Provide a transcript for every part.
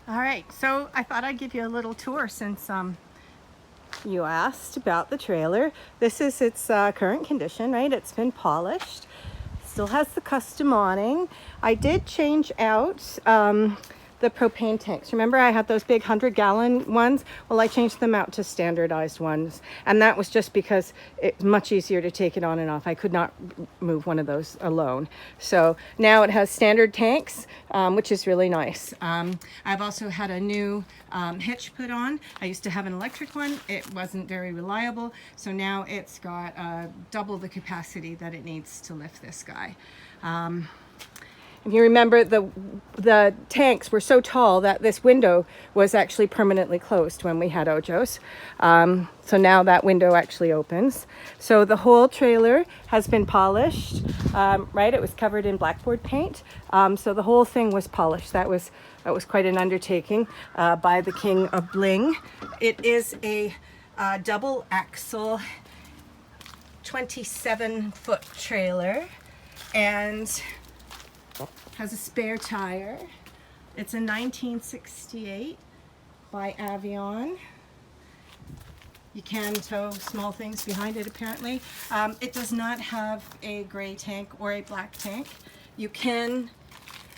All right, so I thought I'd give you a little tour since you asked about the trailer. This is its current condition, right? It's been polished. Still has the custom awning. I did change out the propane tanks. Remember I had those big 100-gallon ones? Well, I changed them out to standardized ones. And that was just because it's much easier to take it on and off. I could not move one of those alone. So now it has standard tanks, which is really nice. I've also had a new hitch put on. I used to have an electric one. It wasn't very reliable. So now it's got double the capacity that it needs to lift this guy. If you remember, the tanks were so tall that this window was actually permanently closed when we had Ojos. So now that window actually opens. So the whole trailer has been polished, right? It was covered in blackboard paint. So the whole thing was polished. That was quite an undertaking by the King of Bling. It is a double axle 27-foot trailer and has a spare tire. It's a 1968 by Avion. You can tow small things behind it apparently. It does not have a gray tank or a black tank. You can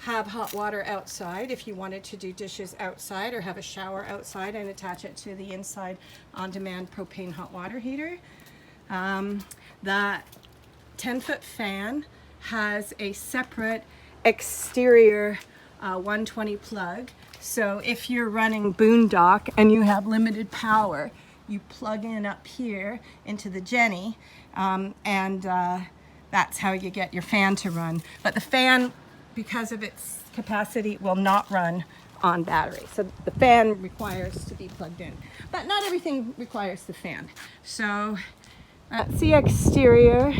have hot water outside if you wanted to do dishes outside or have a shower outside and attach it to the inside on-demand propane hot water heater. The 10-foot fan has a separate exterior 120 plug. So if you're running boondock and you have limited power, you plug in up here into the Jenny, and that's how you get your fan to run. But the fan, because of its capacity, will not run on battery. So the fan requires to be plugged in. But not everything requires the fan. So that's the exterior.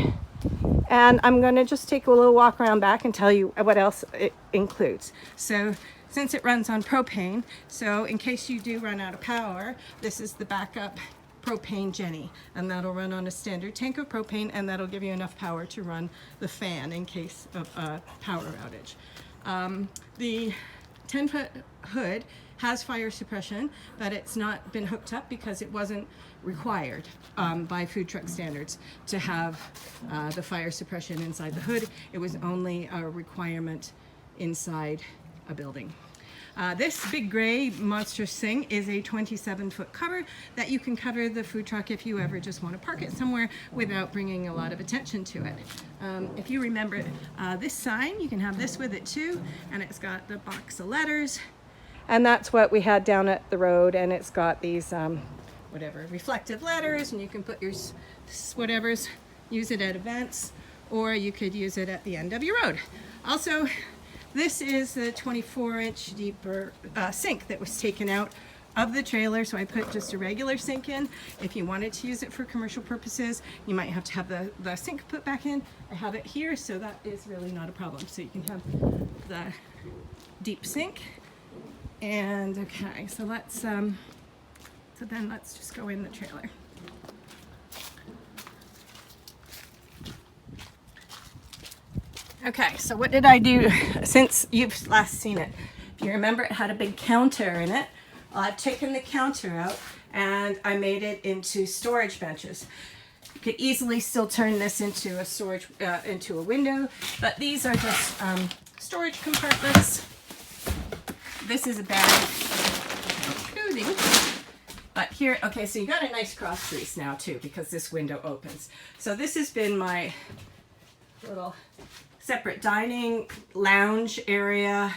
And I'm going to just take a little walk around back and tell you what else it includes. So since it runs on propane, so in case you do run out of power, this is the backup propane Jenny. And that'll run on a standard tank of propane, and that'll give you enough power to run the fan in case of a power outage. The 10-foot hood has fire suppression, but it's not been hooked up because it wasn't required by food truck standards to have the fire suppression inside the hood. It was only a requirement inside a building. This big gray monstrous thing is a 27-foot cover that you can cover the food truck if you ever just want to park it somewhere without bringing a lot of attention to it. If you remember this sign, you can have this with it too, and it's got the box of letters. And that's what we had down at the road, and it's got these whatever reflective letters, and you can put your whatevers, use it at events, or you could use it at the end of your road. Also, this is the 24-inch deeper sink that was taken out of the trailer, so I put just a regular sink in. If you wanted to use it for commercial purposes, you might have to have the sink put back in. I have it here, so that is really not a problem. So you can have the deep sink. And okay, so let's let's just go in the trailer. Okay, so what did I do since you've last seen it? If you remember, it had a big counter in it. I've taken the counter out and I made it into storage benches. You could easily still turn this into a storage, into a window, but these are just storage compartments. This is a bag of clothing. But here, okay, so you got a nice cross crease now too, because this window opens. So this has been my little separate dining lounge area,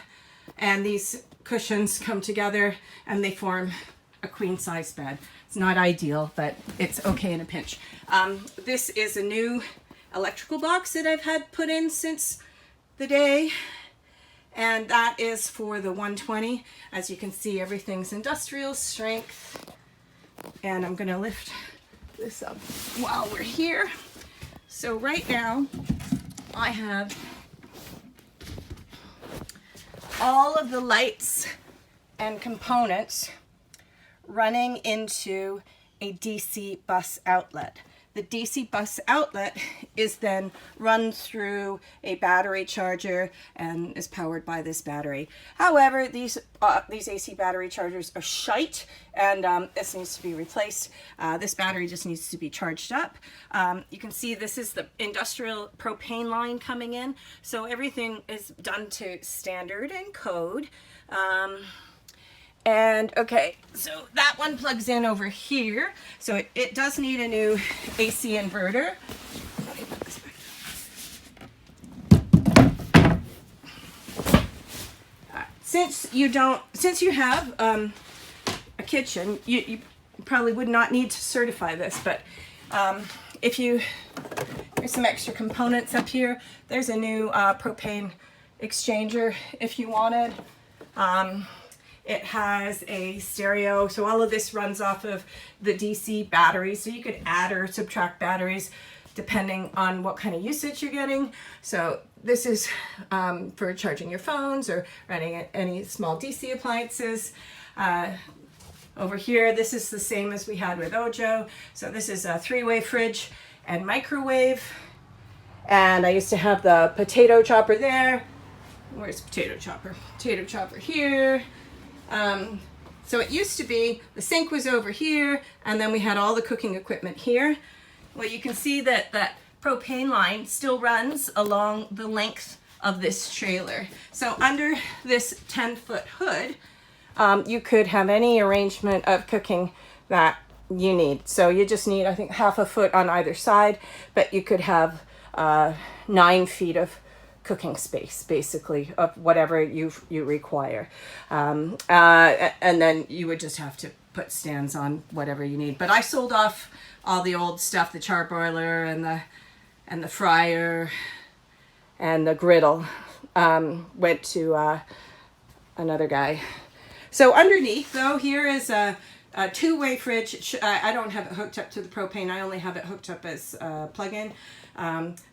and these cushions come together and they form a queen size bed. It's not ideal, but it's okay in a pinch. This is a new electrical box that I've had put in since the day, and that is for the 120. As you can see, everything's industrial strength, and I'm gonna lift this up while we're here. So right now I have all of the lights and components running into a DC bus outlet. the DC bus outlet is then run through a battery charger and is powered by this battery. However, these AC battery chargers are shite, and this needs to be replaced. This battery just needs to be charged up. You can see this is the industrial propane line coming in, so everything is done to standard and code. And okay, so that one plugs in over here. So it does need a new AC inverter. Let me put this back. Since you have a kitchen, you probably would not need to certify this, but if there's some extra components up here. There's a new propane exchanger if you wanted. It has a stereo, so all of this runs off of the DC battery, so you could add or subtract batteries depending on what kind of usage you're getting. So this is for charging your phones or running any small DC appliances. Over here, this is the same as we had with Ojo. So this is a 3-way fridge and microwave. And I used to have the potato chopper there. Where's potato chopper? Potato chopper here. So it used to be the sink was over here, and then we had all the cooking equipment here. Well, you can see that that propane line still runs along the length of this trailer. So under this 10-foot hood, you could have any arrangement of cooking that you need. So you just need, I think, half a foot on either side, but you could have 9 feet of cooking space, basically, of whatever you require. And then you would just have to put stands on whatever you need. But I sold off all the old stuff, the charbroiler and the fryer and the griddle. Went to another guy. So underneath, though, here is a 2-way fridge. I don't have it hooked up to the propane. I only have it hooked up as a plug-in.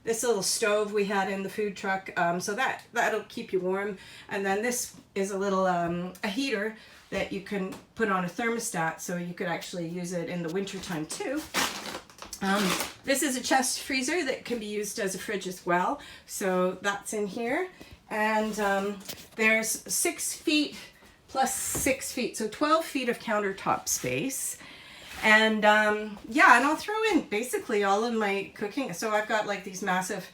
This little stove we had in the food truck, so that'll keep you warm. And then this is a little a heater that you can put on a thermostat, so you could actually use it in the wintertime too. This is a chest freezer that can be used as a fridge as well, so that's in here. And there's 6 feet plus 6 feet, so 12 feet of countertop space. And yeah, and I'll throw in basically all of my cooking. So I've got like these massive,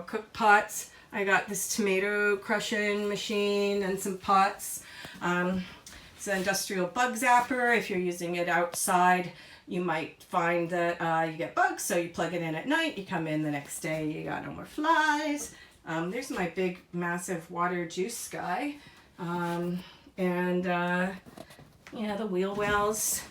cook pots. I got this tomato crushing machine and some pots. It's an industrial bug zapper. If you're using it outside, you might find that you get bugs, so you plug it in at night, you come in the next day, you got no more flies. There's my big, massive water juice guy. Yeah, the wheel wells.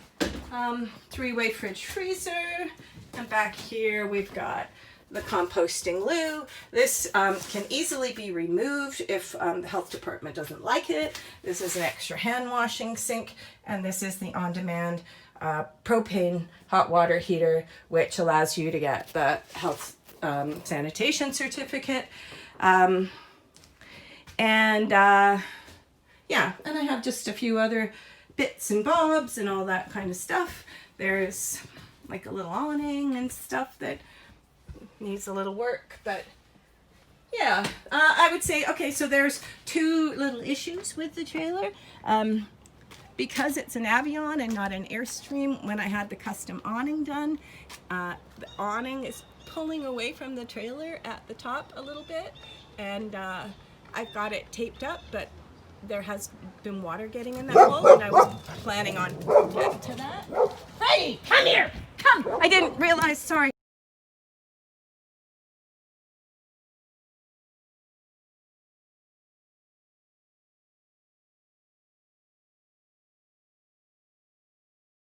3-way fridge freezer, and back here we've got the composting loo. This can easily be removed if the health department doesn't like it. This is an extra hand washing sink, and this is the on-demand propane hot water heater, which allows you to get the health sanitation certificate. Yeah, and I have just a few other bits and bobs and all that kind of stuff. There's like a little awning and stuff that needs a little work, but yeah, I would say, okay, so there's 2 little issues with the trailer. Because it's an Avion and not an Airstream, when I had the custom awning done, the awning is pulling away from the trailer at the top a little bit, and I've got it taped up, but there has been water getting in that hole, and I was planning on getting to that. Hey, come here! Come! I didn't realize, sorry.